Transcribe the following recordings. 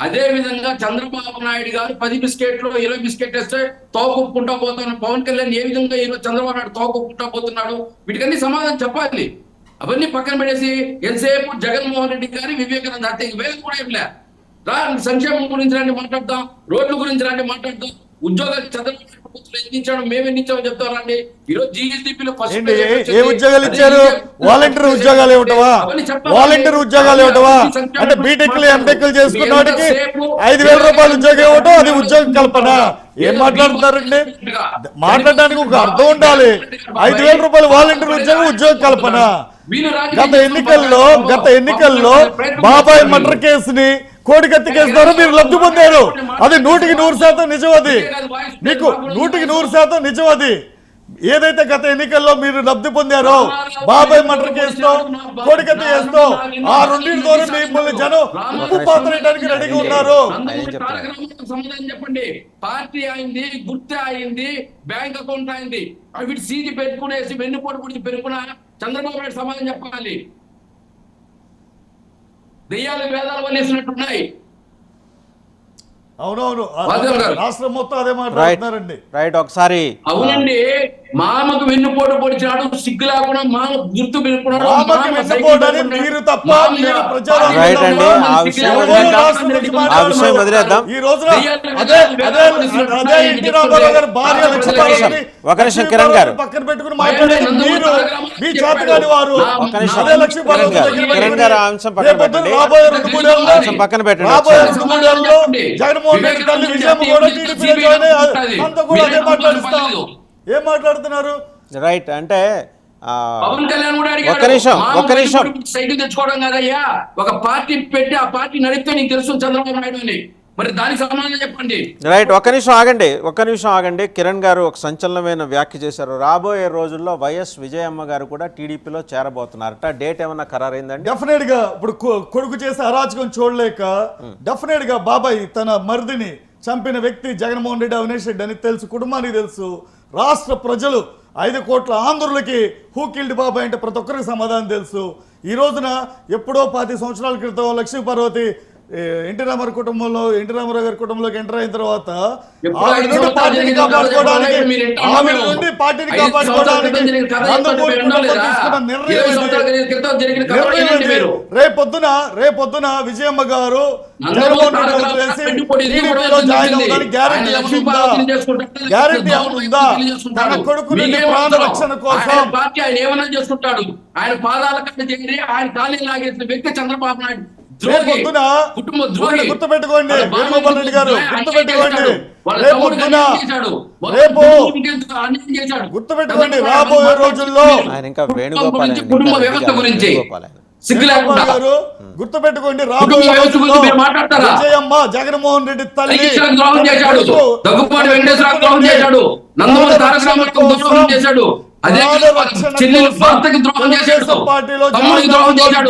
అదే విధంగా చంద్రబాబు నాయుడు గారు 10 బిస్కెట్లు 20 బిస్కెట్ వేస్తే తోకొప్పుకుంటా పోతున్న పవన్ కళ్యాణ్ ఏ విధంగా ఈరోజు చంద్రబాబు నాయుడు తోకొప్పుకుంటా పోతున్నాడు? వీటికన్నీ సమాధానం చెప్పాలి. అవన్నీ పక్కన పెట్టేసి ఎంతసేపు జగన్మోహన్ రెడ్డి గారి వివేకానంద హత్య వేలు కూడా ఏం లే. సంక్షేమం గురించి రండి మాట్లాడదాం, రోడ్ల గురించి రండి మాట్లాడదాం, ఉద్యోగాలు చంద్రబాబు ఎన్నించాడు మేము ఎన్నించామని చెప్తారండి. ఈరోజు జీఎస్డీపీలో ఏ ఉద్యోగాలు ఇచ్చారు? వాలంటీర్ ఉద్యోగాలు ఇవ్వటవా? వాలంటీర్ ఉద్యోగాలు ఇవ్వటవా? అంటే బీటెక్లు ఎంటెక్లు చేసుకున్న వాడికి 5,000 రూపాయలు ఉద్యోగం ఇవ్వటం అది ఉద్యోగం కల్పన? ఏం మాట్లాడుతున్నారండి? మాట్లాడడానికి ఒక అర్థం ఉండాలి. 5,000 రూపాయలు వాలంటీర్ ఉద్యోగం ఉద్యోగ కల్పన. గత ఎన్నికల్లో బాబాయ్ మర్డర్ కేసుని కోడికత్తి కేసు ద్వారా మీరు లబ్ధి పొందారు. అది 100% నిజం. అది మీకు 100% నిజం. అది ఏదైతే గత ఎన్నికల్లో మీరు లబ్ధి పొందారో బాబాయ్ మర్డర్ కేసుతో కోడికత్తి కేసుతో ఆ రెండింటి ద్వారా మిమ్మల్ని జనం ఉప్పు పాత్రడానికి రెడీగా ఉన్నారు. సమాధానం చెప్పండి. పార్టీ అయింది, గుర్తు అయింది, బ్యాంక్ అకౌంట్ అయింది, వీటి సీజీ పెట్టుకునేసి వెన్నుపోటు గురించి పెరుగుకున్న చంద్రబాబు నాయుడు సమాధానం చెప్పాలి. దెయ్యాలు వేదాలు వల్లేసినట్టున్నాయి. అవునవును, రాష్ట్రం మొత్తం అదే మాట్లాడుతున్నారండి. రైట్, ఒకసారి అవునండి. మామకు వెన్నుపోటు పొడిచాడు, సిగ్గు లేకుండా మామ గుర్తు పెట్టుకున్నాడు. మీరు తప్ప ఆ విషయం వదిలేద్దాం. ఈ రోజున అదే ఎన్టీ రామారావు గారి భార్య ఒక నిమిషం కిరణ్ గారు పక్కన పెట్టుకుని మాట్లాడే మీరు మీ చేతగాని వారు అదే కిరణ్ గారు ఆ అంశం పక్కన పెట్టండి. పక్కన పెట్టండి. జగన్మోహన్ రెడ్డి తల్లి విజయమ్మ కూడా టీడీపీ అంతా కూడా అదే మాట్లాడిస్తాం. ఏం మాట్లాడుతున్నారు? రైట్, అంటే పవన్ కళ్యాణ్ కూడా ఒక్క నిమిషం సైకిల్ తెచ్చుకోవడం కదయ్యా, ఒక పార్టీ పెట్టి ఆ పార్టీ నడిపితే నీకు తెలుసు చంద్రబాబు నాయుడు అని. మరి దానికి సమాధానం చెప్పండి. రైట్, ఒక్క నిమిషం ఆగండి. కిరణ్ గారు ఒక సంచలనమైన వ్యాఖ్య చేశారు. రాబోయే రోజుల్లో వైఎస్ విజయమ్మ గారు కూడా టీడీపీలో చేరబోతున్నారట. డేట్ ఏమన్నా ఖరారైందండి? డెఫినెట్ గా ఇప్పుడు కొడుకు చేసే అరాచకం చూడలేక డెఫినెట్ గా బాబాయ్ తన మరిదిని చంపిన వ్యక్తి జగన్మోహన్ రెడ్డి, అవినేష్ రెడ్డి అని తెలుసు, కుటుంబానికి తెలుసు, రాష్ట్ర ప్రజలు 5 కోట్ల ఆంధ్రులకి హూ కిల్డ్ బాబాయ్ అంటే ప్రతి ఒక్కరికి సమాధానం తెలుసు. ఈ రోజున ఎప్పుడో 10 సంవత్సరాల క్రితం లక్ష్మీ పార్వతి ఎన్టీ రామారావు కుటుంబంలో ఎన్టీ రామారావు గారి కుటుంబంలోకి ఎంటర్ అయిన తర్వాత ఆవిడ నుండి పార్టీని కాపాడుకోవడానికి రేపొద్దున విజయమ్మ గారు జగన్మోహన్ రెడ్డి టీడీపీలో జాయిన్ అవ్వడానికి గ్యారెంటీ ఏమనుందా? తన కొడుకు నుండి ప్రాణ రక్షణ కోసం పార్టీ ఆయన ఏమన్నా చేసుకుంటాడు. ఆయన పాదాల కట్ట చేరి ఆయన కాలనీ లాగేసిన వ్యక్తి చంద్రబాబు నాయుడు. గుర్తుపెట్టుకోండి వేణుగోపాల్ రెడ్డి గారు, గుర్తుపెట్టుకోండి రాబోయే రోజుల్లో కుటుంబ వ్యవస్థ గురించి గారు గుర్తుపెట్టుకోండి రాబోయే రోజుల్లో విజయమ్మ జగన్మోహన్ రెడ్డి తల్లి ద్రోహం చేశాడు, దగ్గుపాటి వెంకటేశ్వరరావు ద్రోహం చేశాడు, నందమూరి తారక రామారావు ద్రోహం చేశాడు, అదే చెల్లెలు భర్తకి ద్రోహం చేశాడు, తమ్ముడికి ద్రోహం చేశాడు.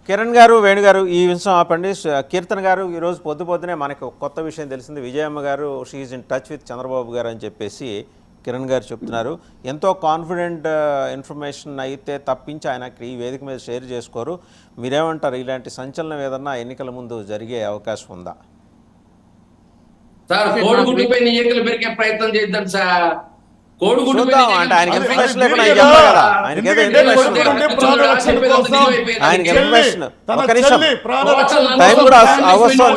కిరణ్ గారు, వేణు గారు ఈ విషయం ఆపండి. కీర్తన్ గారు, ఈరోజు పొద్దునే మనకు కొత్త విషయం తెలిసింది. విజయమ్మ గారు she is in touch with Chandrababu గారు అని చెప్పేసి కిరణ్ గారు చెప్తున్నారు. ఎంతో కాన్ఫిడెంట్ ఇన్ఫర్మేషన్ అయితే తప్పించి ఆయన ఈ వేదిక మీద షేర్ చేసుకోరు. మీరేమంటారు? ఇలాంటి సంచలనం ఏదన్నా ఎన్నికల ముందు జరిగే అవకాశం ఉందా? సార్ కోడిగుడ్డుపై ఎన్నికలు పెరిగే ప్రయత్నం చేద్దాం సార్. అంటే ఆయనకి ఇన్ఫర్మేషన్ లేకుండా టైం కూడా అవసరం.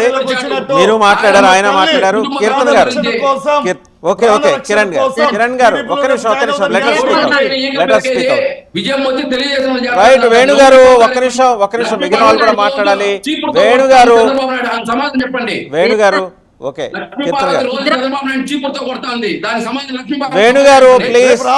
మీరు మాట్లాడారు, ఆయన మాట్లాడారు. కీర్తన్ గారు, ఓకే కిరణ్ గారు ఒక్క నిమిషం రైట్. వేణు గారు ఒక్క నిమిషం మిగిలిన వాళ్ళు కూడా మాట్లాడాలి. వేణు గారు ఓకే, వేణు గారు ప్లీజ్.